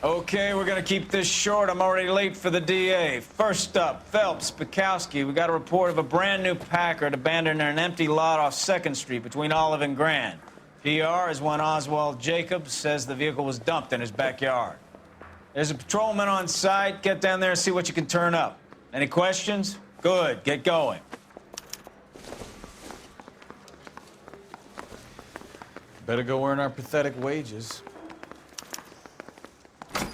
Okay, we're gonna keep this short. I'm already late for the DA. First up, Phelps, Bukowski. We got a report of a brand new Packard abandoned in an empty lot off 2nd Street between Olive and Grand. PR is one Oswald Jacobs says the vehicle was dumped in his backyard. There's a patrolman on site. Get down there and see what you can turn up. Any questions? Good, get going. Better go earn our pathetic wages.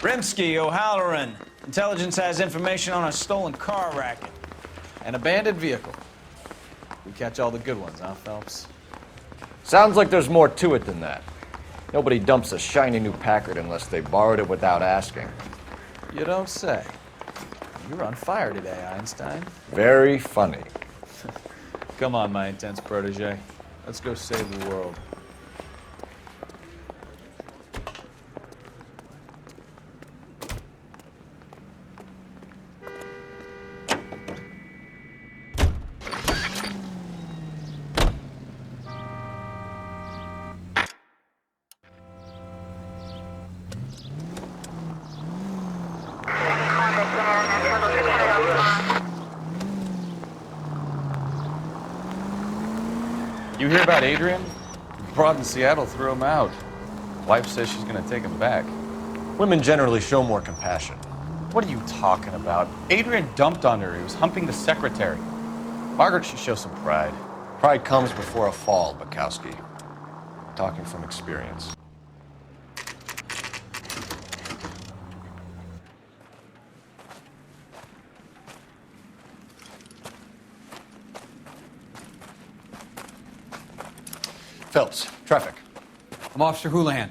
Rimsky, O'Halloran. Intelligence has information on a stolen car racket. An abandoned vehicle. We catch all the good ones, huh, Phelps? Sounds like there's more to it than that. Nobody dumps a shiny new Packard unless they borrowed it without asking. You don't say. You're on fire today, Einstein. Very funny. Come on, my intense protege. Let's go save the world. You hear about Adrian? Broad in Seattle threw him out. Wife says she's gonna take him back. Women generally show more compassion. What are you talking about? Adrian dumped on her. He was humping the secretary. Margaret should show some pride. Pride comes before a fall, Bukowski. Talking from experience. Phelps, traffic. I'm Officer Houlihan.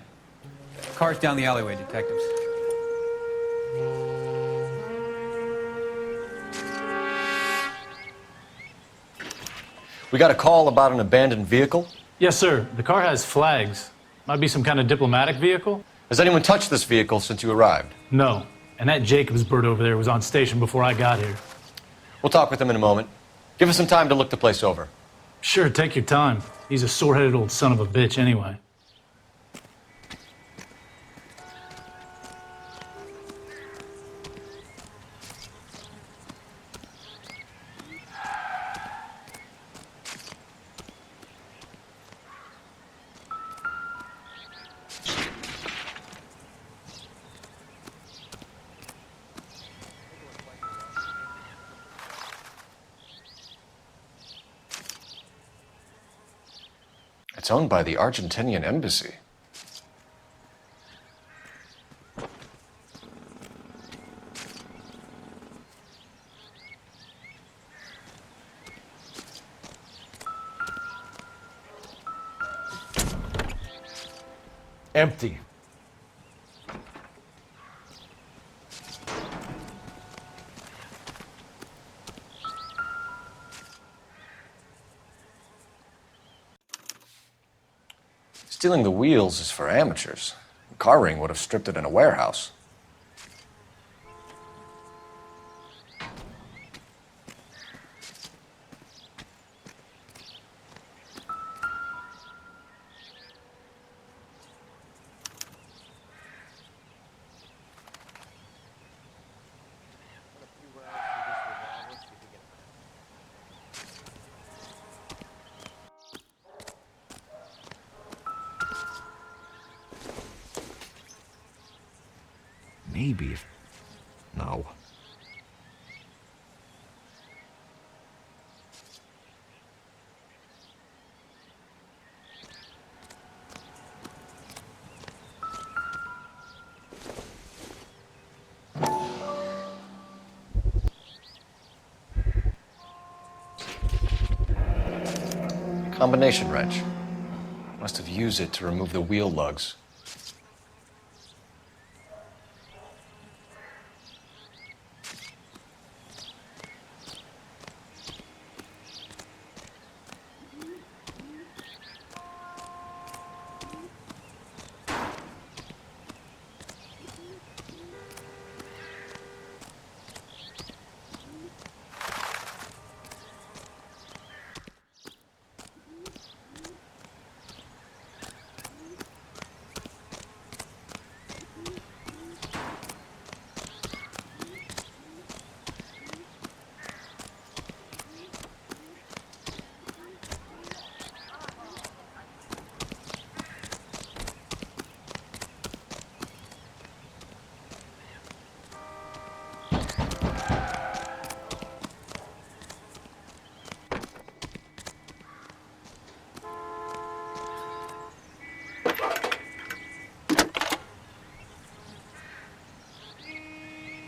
Car's down the alleyway, detectives. We got a call about an abandoned vehicle. Yes, sir. The car has flags. Might be some kind of diplomatic vehicle. Has anyone touched this vehicle since you arrived? No. And that Jacobs bird over there was on station before I got here. We'll talk with him in a moment. Give us some time to look the place over. Sure, take your time. He's a sore-headed old son of a bitch anyway. It's owned by the Argentinian embassy. Empty. Stealing the wheels is for amateurs. Car ring would have stripped it in a warehouse. Maybe if... No. Combination wrench. Must have used it to remove the wheel lugs.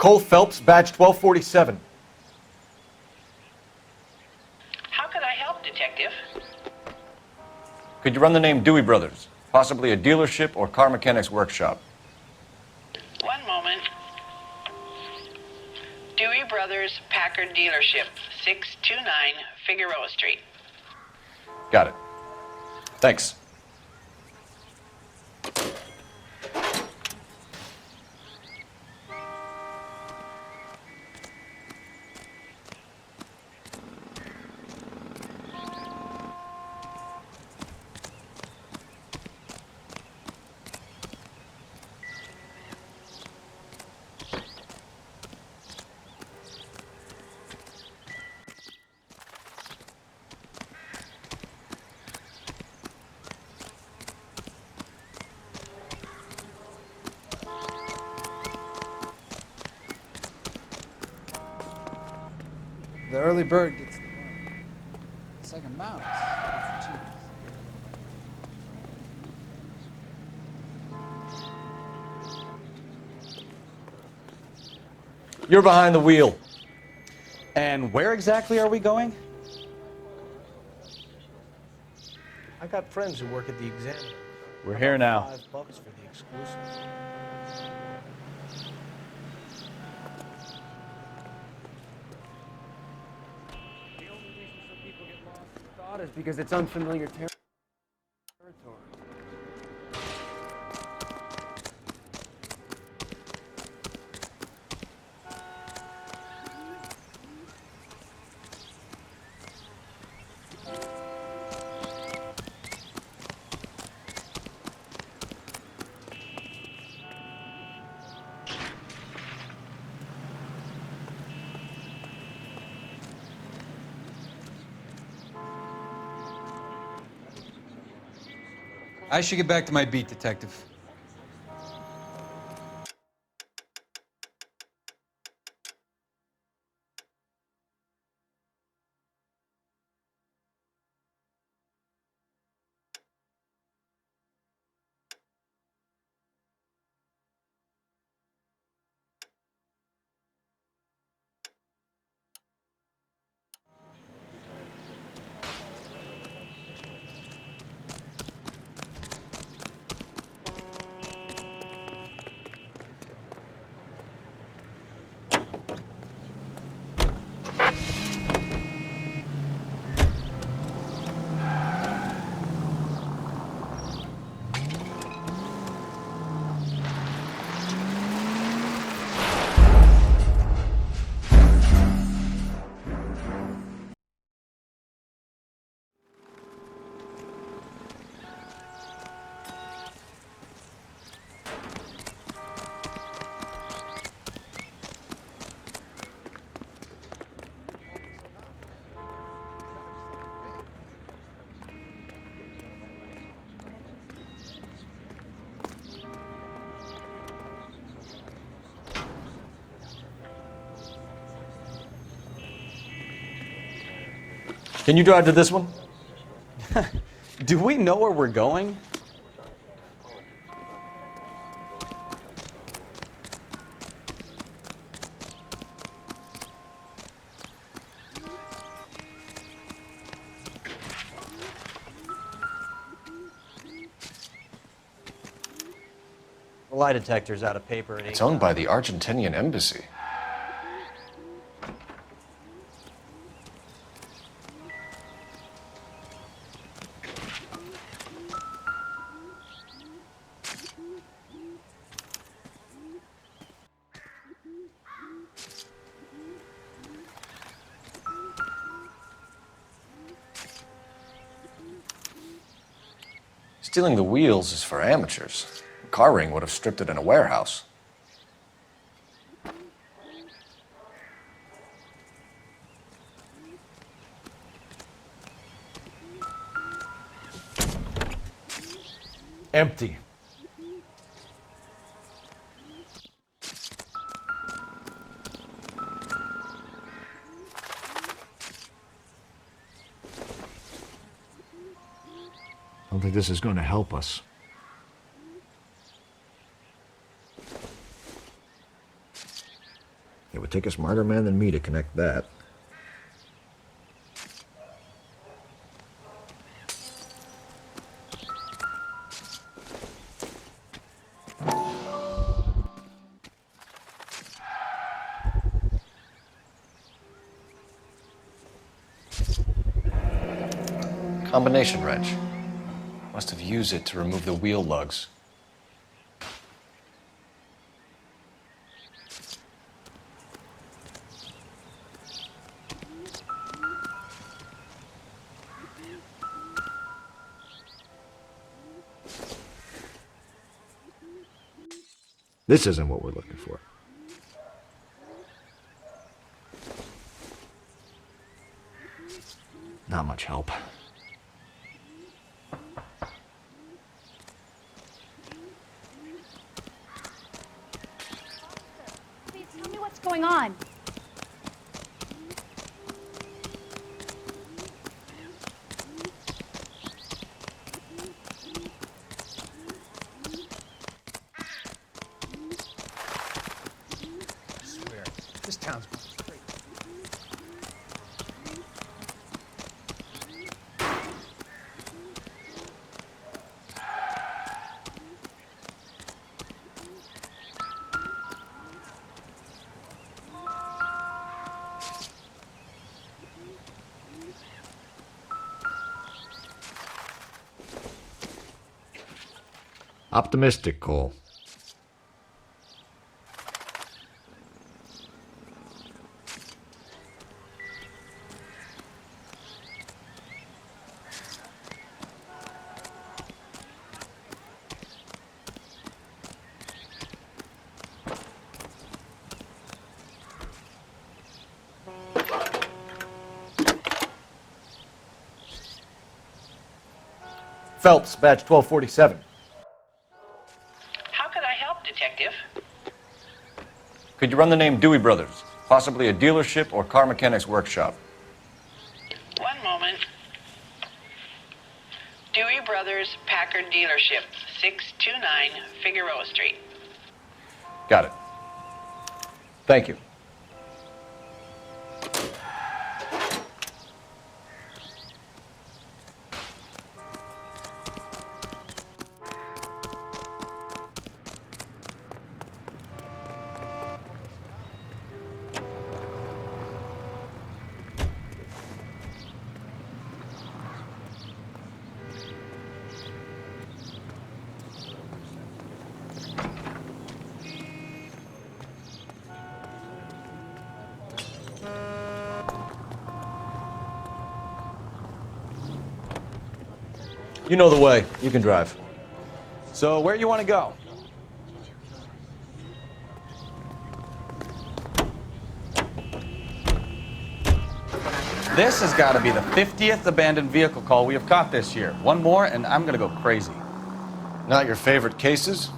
Cole Phelps, badge 1247. How can I help, Detective? Could you run the name Dewey Brothers? Possibly a dealership or car mechanics workshop. One moment. Dewey Brothers Packard Dealership, 629 Figueroa Street. Got it. Thanks. The early bird gets the worm. It's like a mouse. It's cheap. You're behind the wheel. And where exactly are we going? I got friends who work at the Examiner. We're here now. $5 for the exclusive. The only reason some people get lost in thought is because it's unfamiliar territory. I should get back to my beat, Detective. Can you drive to this one? Do we know where we're going? The lie detector's out of paper and It's owned by the Argentinian embassy. Stealing the wheels is for amateurs. A car ring would have stripped it in a warehouse. Empty. I don't think this is going to help us. It would take a smarter man than me to connect that. Combination wrench. Must have used it to remove the wheel lugs. This isn't what we're looking for. Not much help. Please tell me what's going on. I swear, this town's going straight. Optimistic, Cole. Phelps, badge 1247. How could I help, Detective? Could you run the name Dewey Brothers? Possibly a dealership or car mechanics workshop. One moment. Dewey Brothers Packard Dealership, 629 Figueroa Street. Got it. Thank you. You know the way. You can drive. So, where you want to go? This has got to be the 50th abandoned vehicle call we have caught this year. One more, and I'm going to go crazy. Not your favorite cases?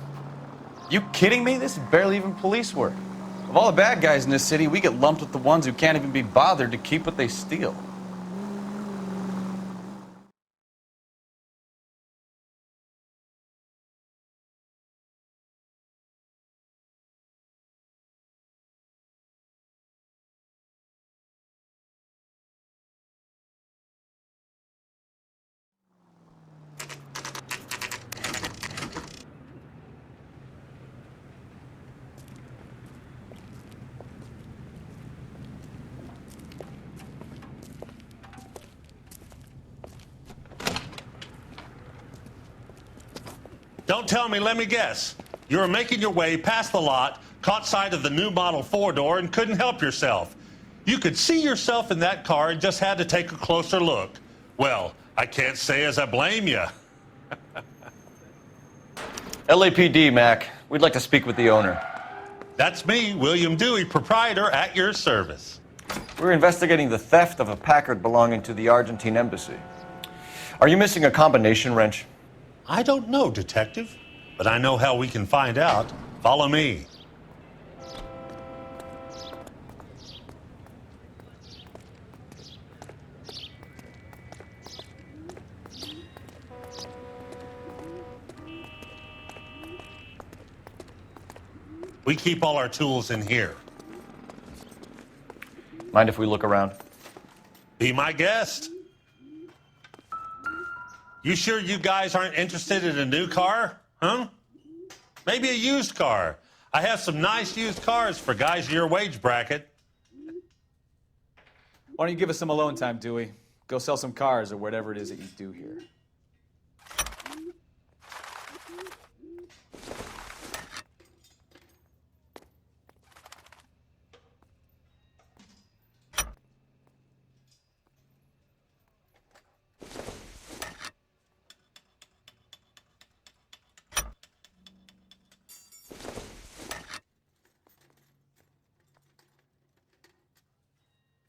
You kidding me? This is barely even police work. Of all the bad guys in this city, we get lumped with the ones who can't even be bothered to keep what they steal. Don't tell me, let me guess. You were making your way past the lot, caught sight of the new model four-door, and couldn't help yourself. You could see yourself in that car and just had to take a closer look. Well, I can't say as I blame you. LAPD, Mac. We'd like to speak with the owner. That's me, William Dewey, proprietor, at your service. We're investigating the theft of a Packard belonging to the Argentine embassy. Are you missing a combination wrench? I don't know, Detective, but I know how we can find out. Follow me. We keep all our tools in here. Mind if we look around? Be my guest. You sure you guys aren't interested in a new car? Huh? Maybe a used car. I have some nice used cars for guys in your wage bracket. Why don't you give us some alone time, Dewey? Go sell some cars or whatever it is that you do here.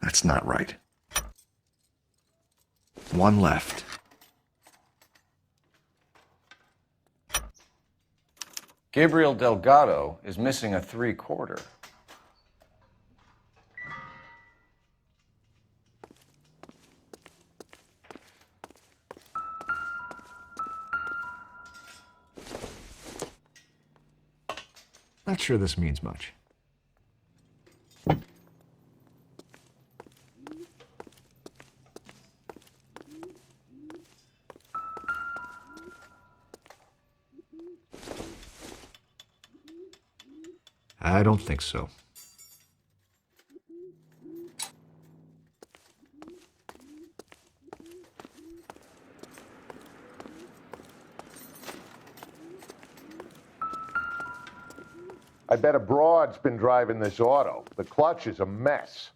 That's not right. One left. Gabriel Delgado is missing a 3/4. Not sure this means much. I don't think so. I bet a broad's been driving this auto. The clutch is a mess.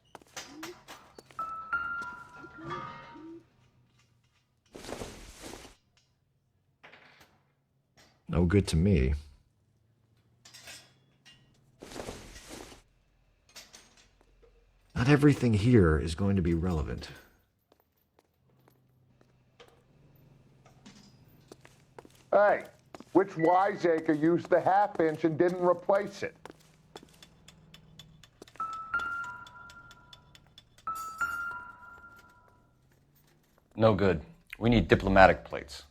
No good to me. Not everything here is going to be relevant. Hey, which wiseacre used the half-inch and didn't replace it? No good. We need diplomatic plates.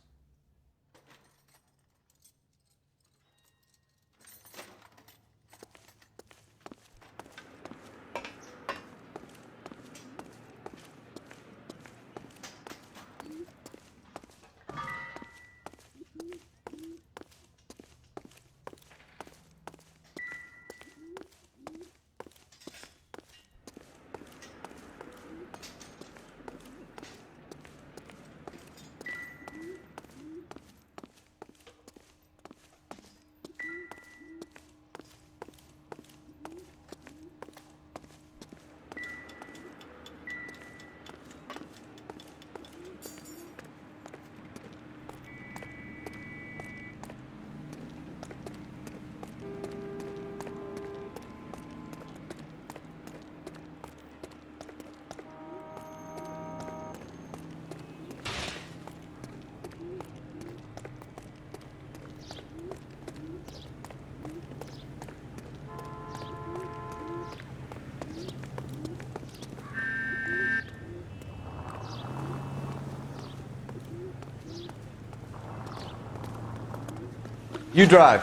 You drive.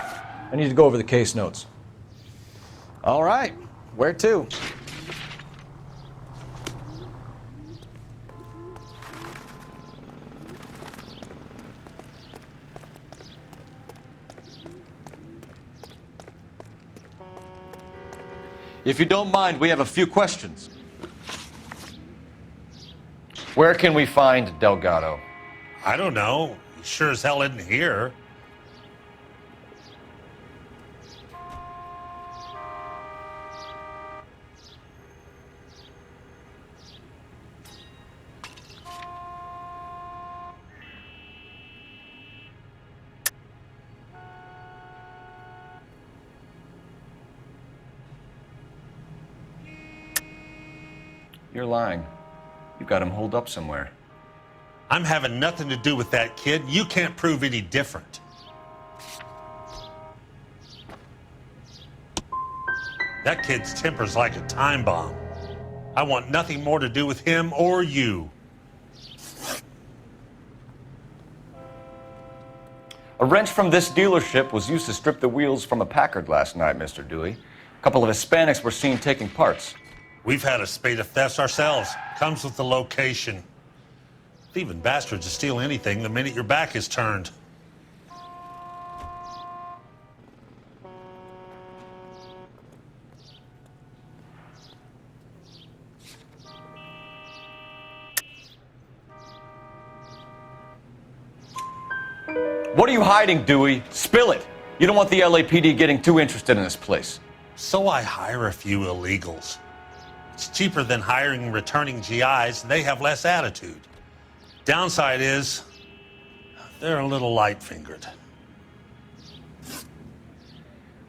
I need to go over the case notes. All right. Where to? If you don't mind, we have a few questions. Where can we find Delgado? I don't know. He sure as hell isn't here. You're lying. You've got him holed up somewhere. I'm having nothing to do with that kid. You can't prove any different. That kid's temper's like a time bomb. I want nothing more to do with him or you. A wrench from this dealership was used to strip the wheels from a Packard last night, Mr. Dewey. A couple of Hispanics were seen taking parts. We've had a spate of thefts ourselves. Comes with the location. Thieving bastards will steal anything the minute your back is turned. What are you hiding, Dewey? Spill it. You don't want the LAPD getting too interested in this place. So I hire a few illegals. It's cheaper than hiring returning GIs, and they have less attitude. Downside is, they're a little light-fingered.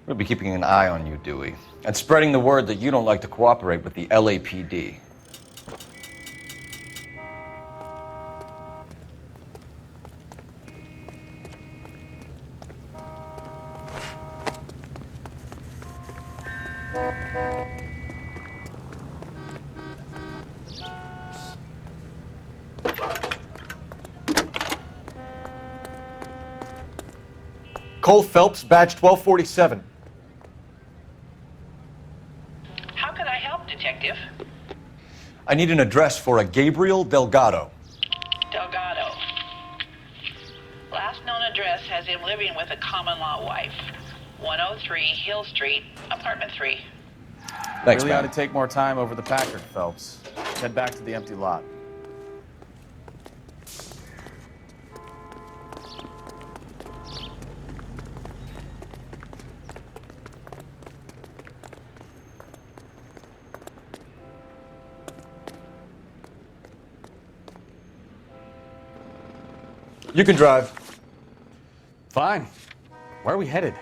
We'll be keeping an eye on you, Dewey, and spreading the word that you don't like to cooperate with the LAPD. Cole Phelps, badge 1247. How can I help, Detective? I need an address for a Gabriel Delgado. Delgado. Last known address has him living with a common-law wife. 103 Hill Street, apartment 3. Thanks, Really ought man. to take more time over the Packard, Phelps. Head back to the empty lot. You can drive. Fine. Where are we headed?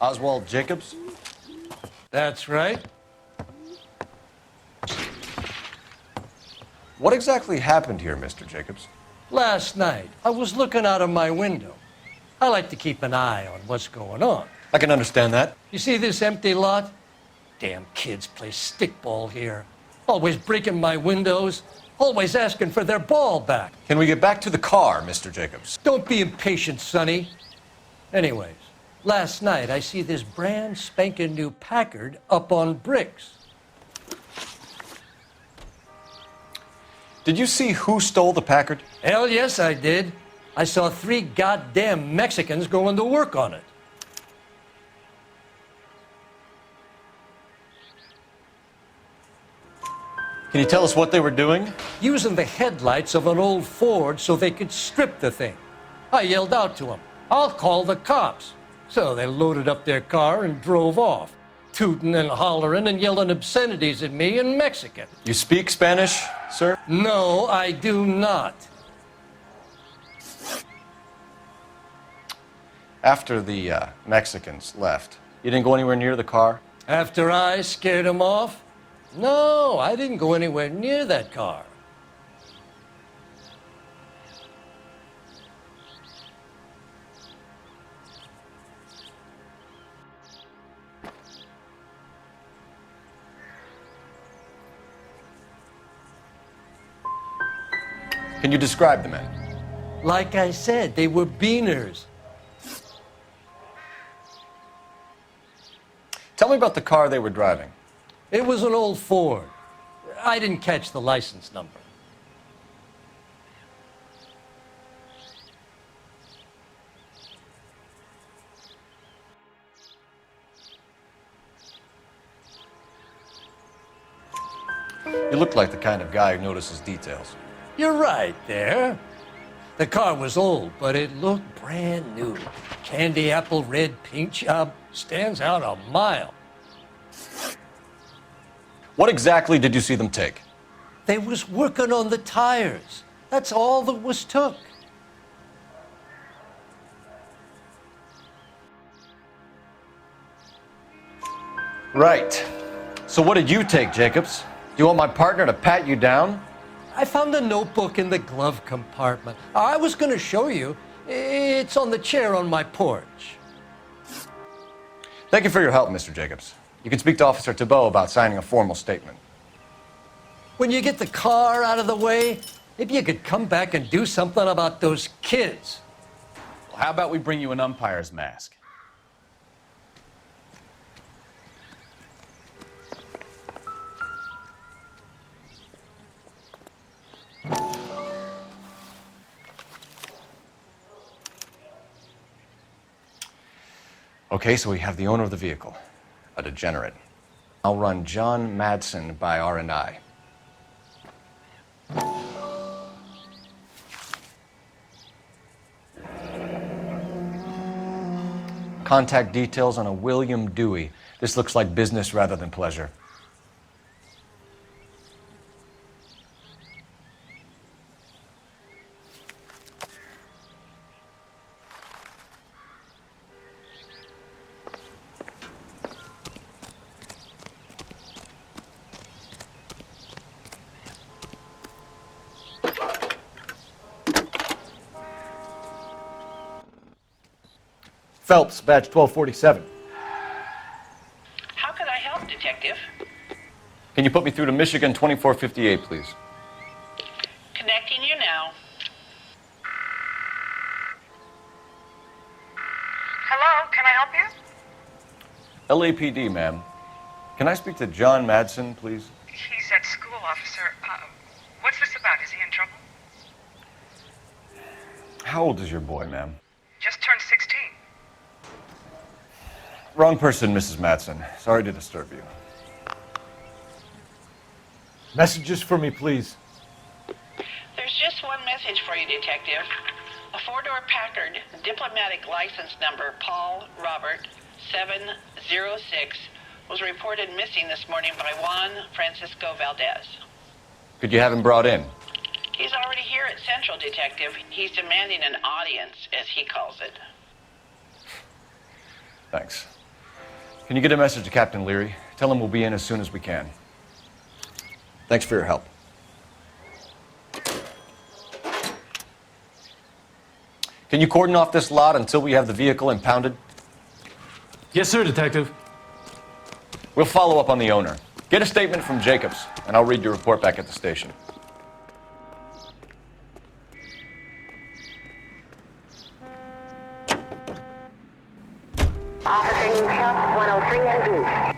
Oswald Jacobs? That's right. What exactly happened here, Mr. Jacobs? Last night, I was looking out of my window. I like to keep an eye on what's going on. I can understand that. You see this empty lot? Damn kids play stickball here. Always breaking my windows. Always asking for their ball back. Can we get back to the car, Mr. Jacobs? Don't be impatient, Sonny. Anyways, last night I see this brand spanking new Packard up on bricks. Did you see who stole the Packard? Hell yes, I did. I saw 3 goddamn Mexicans going to work on it. Can you tell us what they were doing? Using the headlights of an old Ford so they could strip the thing. I yelled out to them, "I'll call the cops." So they loaded up their car and drove off, tooting and hollering and yelling obscenities at me in Mexican. You speak Spanish, sir? No, I do not. After the Mexicans left, you didn't go anywhere near the car? After I scared them off? No, I didn't go anywhere near that car. Can you describe the men? Like I said, they were beaners. Tell me about the car they were driving. It was an old Ford. I didn't catch the license number. You look like the kind of guy who notices details. You're right there. The car was old, but it looked brand new. Candy apple red paint job stands out a mile. What exactly did you see them take? They was working on the tires. That's all that was took. Right. So what did you take, Jacobs? Do you want my partner to pat you down? I found a notebook in the glove compartment. I was going to show you. It's on the chair on my porch. Thank you for your help, Mr. Jacobs. You can speak to Officer Thibault about signing a formal statement. When you get the car out of the way, maybe you could come back and do something about those kids. Well, how about we bring you an umpire's mask? Okay, so we have the owner of the vehicle, a degenerate. I'll run John Madsen by R&I. Contact details on a William Dewey. This looks like business rather than pleasure. Phelps, badge 1247. How could I help, Detective? Can you put me through to Michigan 2458, please? Connecting you now. Hello, can I help you? LAPD, ma'am. Can I speak to John Madsen, please? He's at school, officer. What's this about? Is he in trouble? How old is your boy, ma'am? Just turned 16. Wrong person, Mrs. Madsen. Sorry to disturb you. Messages for me, please. There's just one message for you, Detective. A 4-door Packard, diplomatic license number Paul Robert 706, was reported missing this morning by Juan Francisco Valdez. Could you have him brought in? He's already here at Central, Detective. He's demanding an audience, as he calls it. Thanks. Can you get a message to Captain Leary? Tell him we'll be in as soon as we can. Thanks for your help. Can you cordon off this lot until we have the vehicle impounded? Yes, sir, Detective. We'll follow up on the owner. Get a statement from Jacobs, and I'll read your report back at the station. Officer needs help, 103 NV.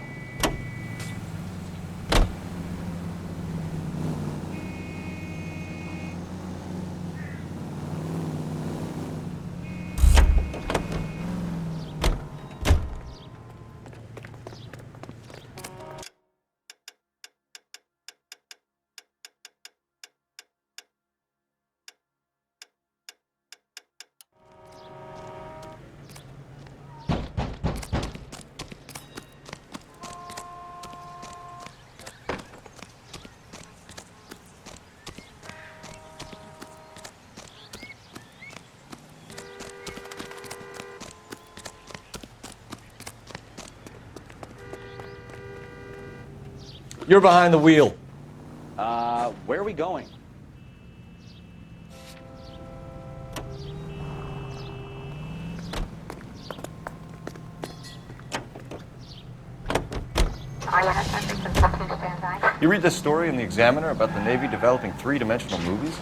You're behind the wheel. Where are we going? You read this story in the Examiner about the Navy developing three-dimensional movies?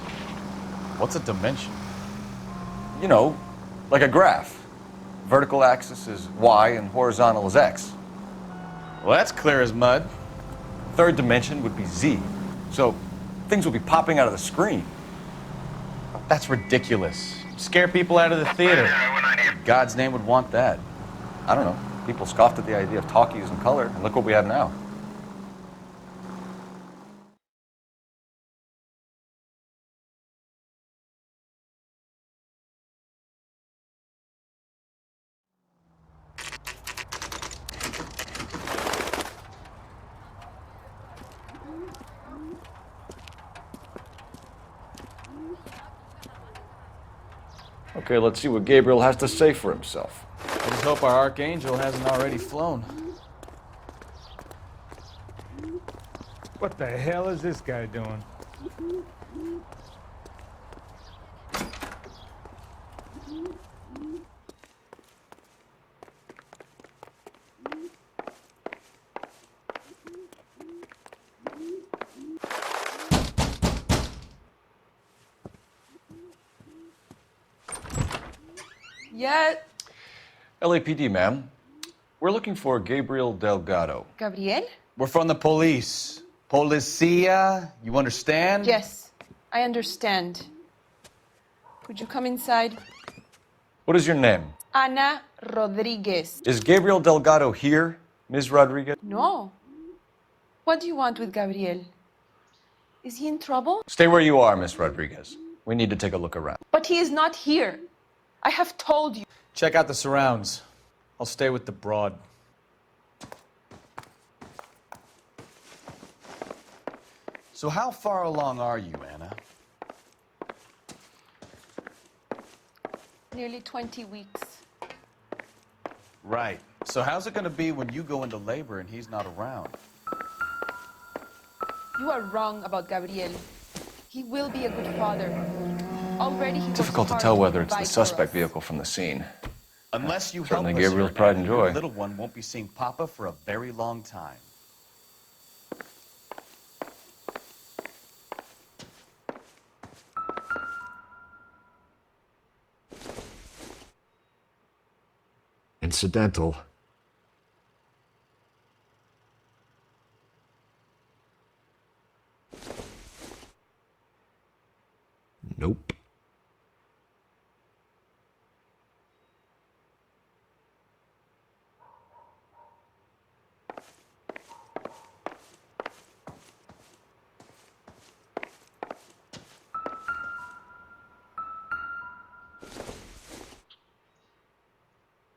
What's a dimension? You know, like a graph. Vertical axis is Y and horizontal is X. Well, that's clear as mud. Third dimension would be Z. So things will be popping out of the screen. That's ridiculous. Scare people out of the theater. God's name would want that. I don't know. People scoffed at the idea of talkies in color, and look what we have now. Okay, let's see what Gabriel has to say for himself. I just hope our archangel hasn't already flown. What the hell is this guy doing? Yeah. LAPD, ma'am. We're looking for Gabriel Delgado. Gabriel? We're from the police. Policia, you understand? Yes, I understand. Could you come inside? What is your name? Ana Rodriguez. Is Gabriel Delgado here, Ms. Rodriguez? No. What do you want with Gabriel? Is he in trouble? Stay where you are, Ms. Rodriguez. We need to take a look around. But he is not here. I have told you. Check out the surrounds. I'll stay with the broad. So how far along are you, Anna? Nearly 20 weeks. Right. So how's it going to be when you go into labor and he's not around? You are wrong about Gabriel. He will be a good father. Already he Difficult to works tell hard whether it's the provide for suspect us. vehicle from the scene. Unless you Certainly help us, Gabriel's Anna, pride and your joy. little one won't be seeing Papa for a very long time. Incidental. Nope.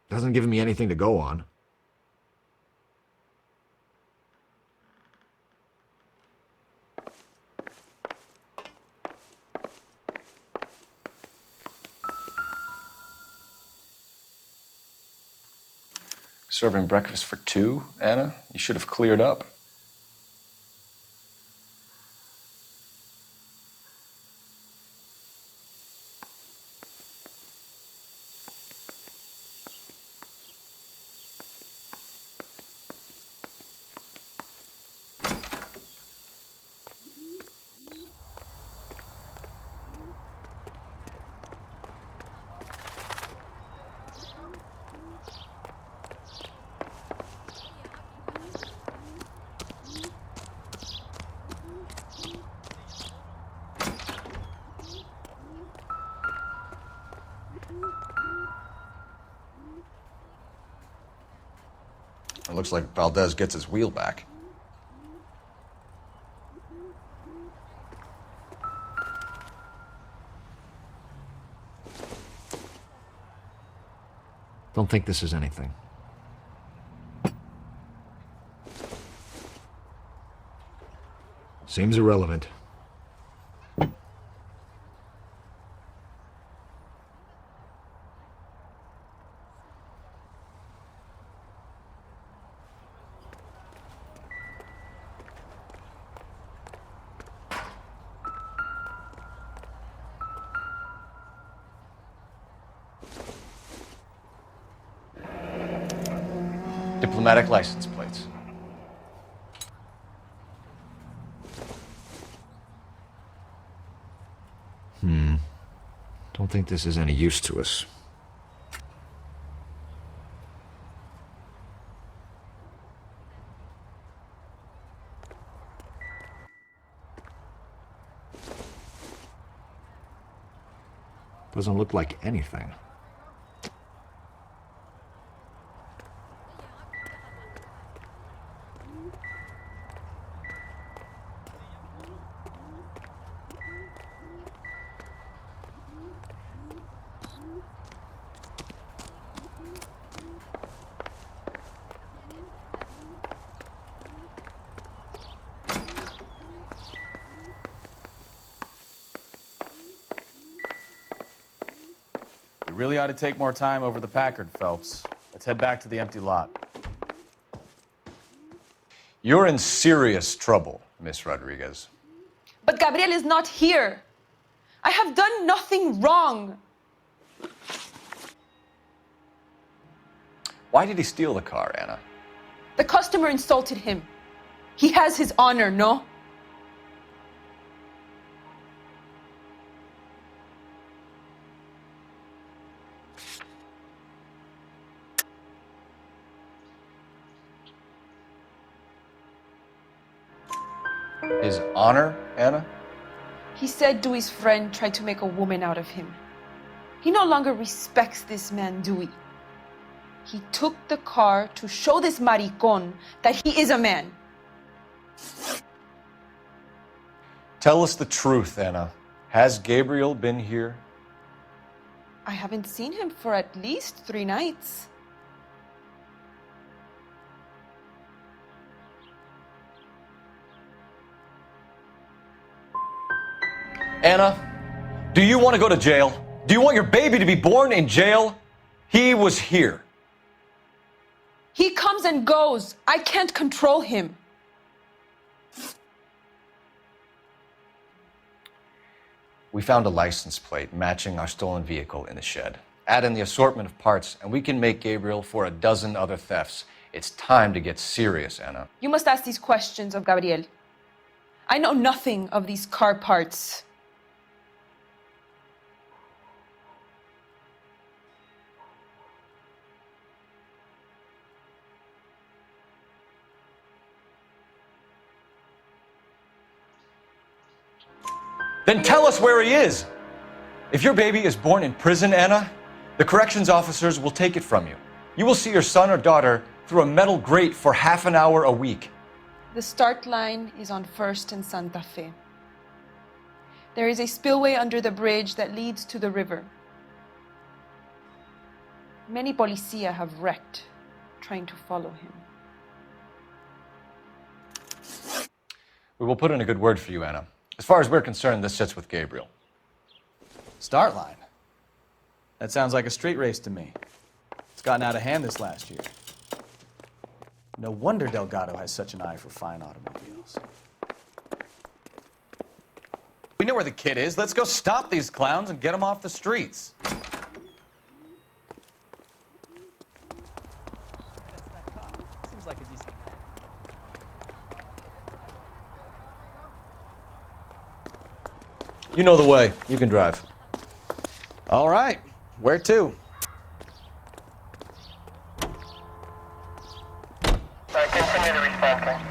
Doesn't give me anything to go on. Serving breakfast for two, Anna? You should have cleared up. It looks like Valdez gets his wheel back. Don't think this is anything. Seems irrelevant. Diplomatic license plates. Don't think this is any use to us. Doesn't look like anything. We really ought to take more time over the Packard, Phelps. Let's head back to the empty lot. You're in serious trouble, Miss Rodriguez. But Gabriel is not here. I have done nothing wrong. Why did he steal the car, Anna? The customer insulted him. He has his honor, no? His honor, Anna? He said Dewey's friend tried to make a woman out of him. He no longer respects this man, Dewey. He took the car to show this maricon that he is a man. Tell us the truth, Anna. Has Gabriel been here? I haven't seen him for at least 3 nights. Anna, do you want to go to jail? Do you want your baby to be born in jail? He was here. He comes and goes. I can't control him. We found a license plate matching our stolen vehicle in the shed. Add in the assortment of parts, and we can make Gabriel for a dozen other thefts. It's time to get serious, Anna. You must ask these questions of Gabriel. I know nothing of these car parts. Then tell us where he is. If your baby is born in prison, Anna, the corrections officers will take it from you. You will see your son or daughter through a metal grate for half an hour a week. The start line is on 1st and Santa Fe. There is a spillway under the bridge that leads to the river. Many policia have wrecked trying to follow him. We will put in a good word for you, Anna. As far as we're concerned, this sits with Gabriel. Start line? That sounds like a street race to me. It's gotten out of hand this last year. No wonder Delgado has such an eye for fine automobiles. We know where the kid is. Let's go stop these clowns and get them off the streets. Seems like a decent... You know the way. You can drive. All right. Where to? Continue to respond.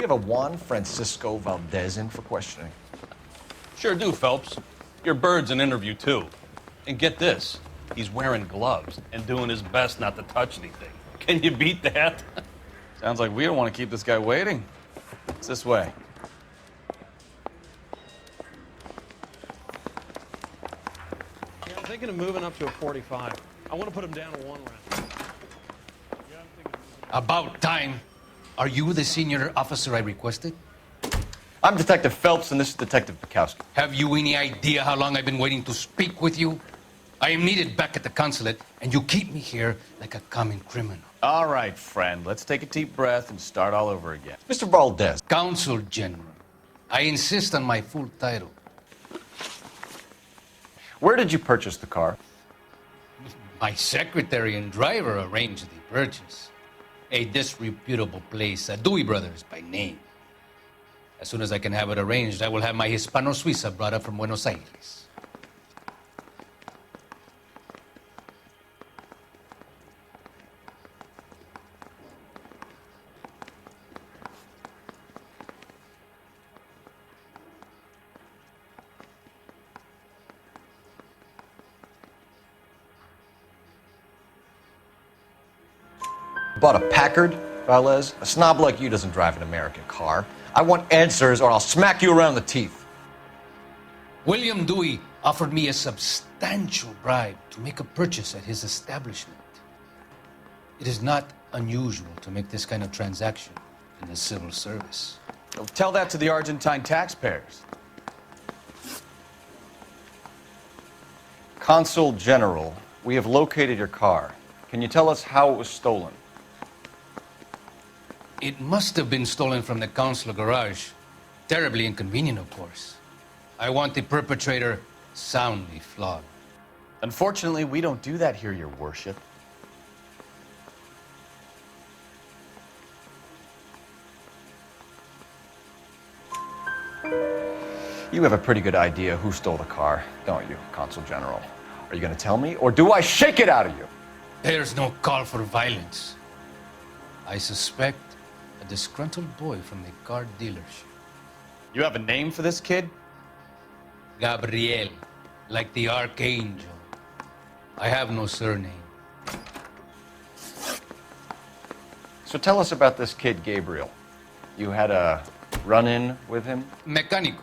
you have a Juan Francisco Valdez in for questioning? Sure do, Phelps. Your bird's an interview, too. And get this, he's wearing gloves and doing his best not to touch anything. Can you beat that? Sounds like we don't want to keep this guy waiting. It's this way. Yeah, I'm thinking of moving up to a 45. I want to put him down to 1 round. About time. Are you the senior officer I requested? I'm Detective Phelps, and this is Detective Bukowski. Have you any idea how long I've been waiting to speak with you? I am needed back at the consulate, and you keep me here like a common criminal. All right, friend. Let's take a deep breath and start all over again. Mr. Valdez. Consul General. I insist on my full title. Where did you purchase the car? My secretary and driver arranged the purchase. A disreputable place, Dewey Brothers by name. As soon as I can have it arranged, I will have my Hispano Suiza brought up from Buenos Aires. Bought a Packard, Valdez? A snob like you doesn't drive an American car. I want answers or I'll smack you around the teeth. William Dewey offered me a substantial bribe to make a purchase at his establishment. It is not unusual to make this kind of transaction in the civil service. Well, tell that to the Argentine taxpayers. Consul General, we have located your car. Can you tell us how it was stolen? It must have been stolen from the consular garage. Terribly inconvenient, of course. I want the perpetrator soundly flogged. Unfortunately, we don't do that here, Your Worship. You have a pretty good idea who stole the car, don't you, Consul General? Are you going to tell me, or do I shake it out of you? There's no call for violence. I suspect a disgruntled boy from the car dealership. You have a name for this kid? Gabriel, like the archangel. I have no surname. So tell us about this kid, Gabriel. You had a run-in with him? Mecánico,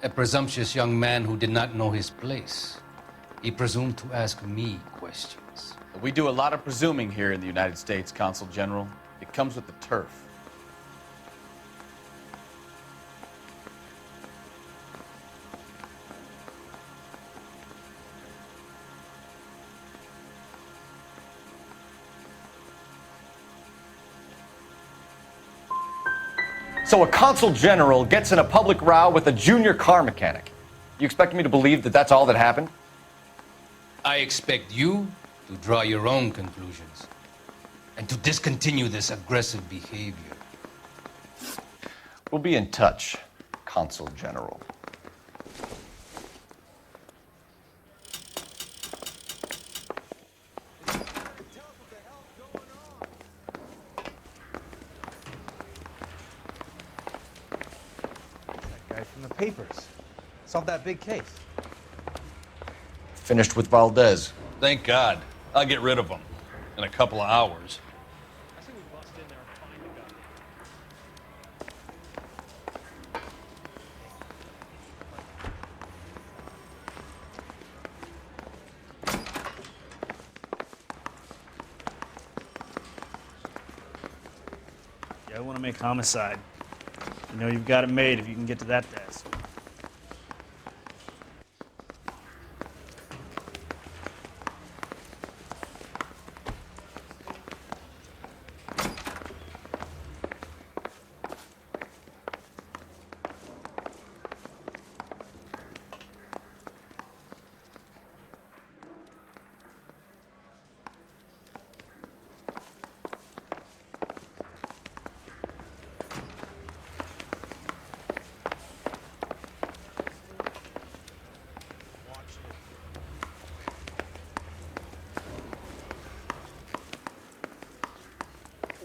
a presumptuous young man who did not know his place. He presumed to ask me questions. We do a lot of presuming here in the United States, Consul General. It comes with the turf. So a consul general gets in a public row with a junior car mechanic. You expect me to believe that that's all that happened? I expect you to draw your own conclusions and to discontinue this aggressive behavior. We'll be in touch, Consul General. Guy from the papers. Solved that big case. Finished with Valdez. Thank God. I'll get rid of him in a couple of hours. Yeah, I want to make homicide. You know you've got it made if you can get to that desk.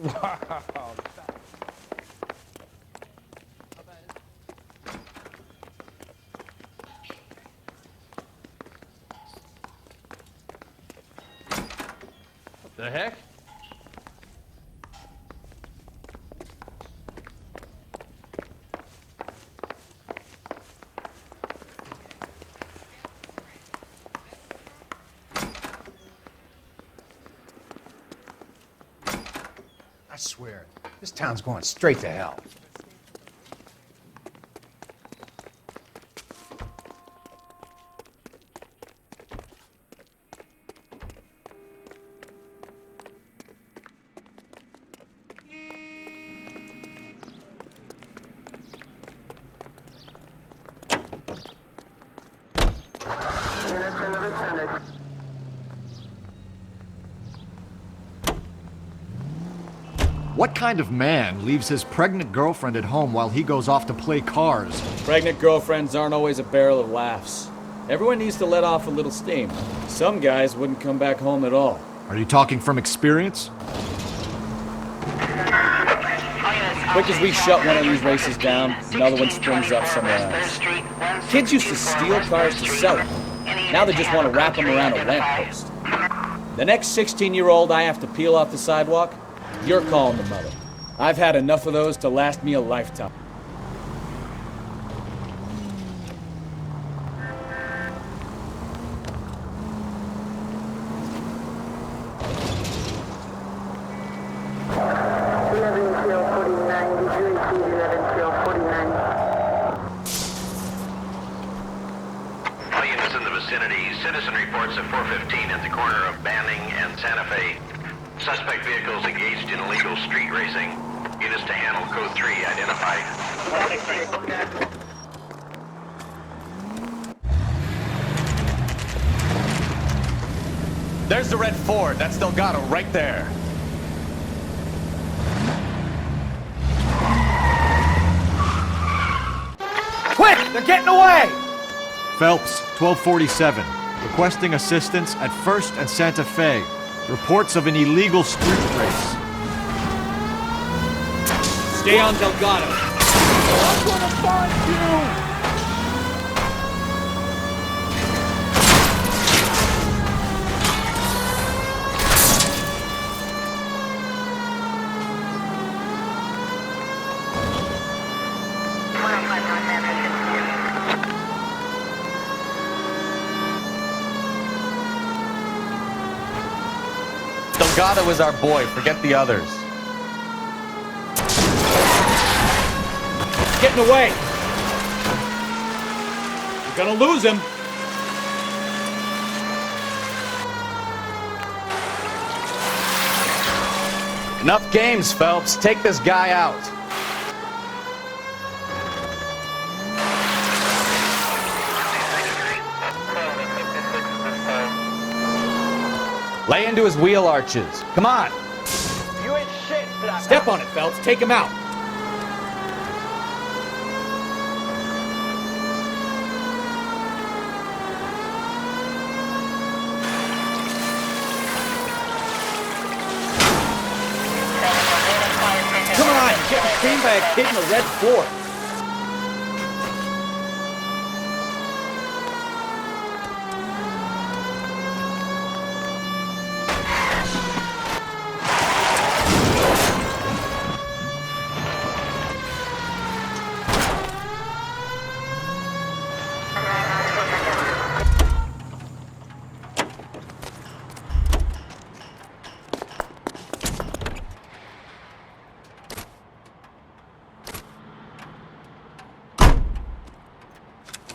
Wow. The heck? I swear, this town's going straight to hell. What kind of man leaves his pregnant girlfriend at home while he goes off to play cars? Pregnant girlfriends aren't always a barrel of laughs. Everyone needs to let off a little steam. Some guys wouldn't come back home at all. Are you talking from experience? Quick as we shut one of these races down, another one springs up somewhere else. Kids used to steal cars to sell them. Now they just want to wrap them around a lamppost. The next 16-year-old I have to peel off the sidewalk, you're calling the mother. I've had enough of those to last me a lifetime. All units in the vicinity, citizen reports at 415 at the corner of Banning and Santa Fe. Suspect vehicles engaged in illegal street racing. Units to handle code 3 identified. There's the red Ford. That's Delgado right there. Quick! They're getting away! Phelps, 1247. Requesting assistance at 1st and Santa Fe. Reports of an illegal street race. Stay on Delgado. I'm gonna find you! Delgado is our boy. Forget the others. Getting away. You're gonna lose him. Enough games, Phelps. Take this guy out. Lay into his wheel arches. Come on. You ain't shit, Black. Step on it, Phelps. Take him out. Come on, you're getting creamed by a kid in a red Ford.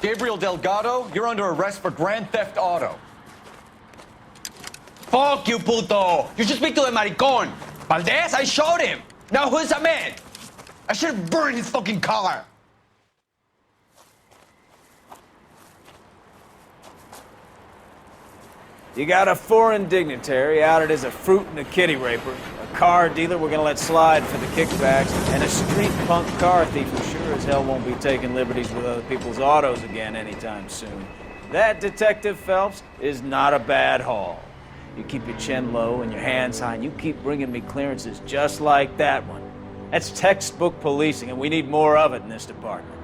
Gabriel Delgado, you're under arrest for grand theft auto. Fuck you, puto! You should speak to the maricón. Valdez, I showed him. Now who's the man? I should have burned his fucking car. You got a foreign dignitary outed as a fruit and a kitty raper, a car dealer we're gonna let slide for the kickbacks, and a street punk car thief who sure as hell won't be taking liberties with other people's autos again anytime soon. That, Detective Phelps, is not a bad haul. You keep your chin low and your hands high, and you keep bringing me clearances just like that one. That's textbook policing, and we need more of it in this department.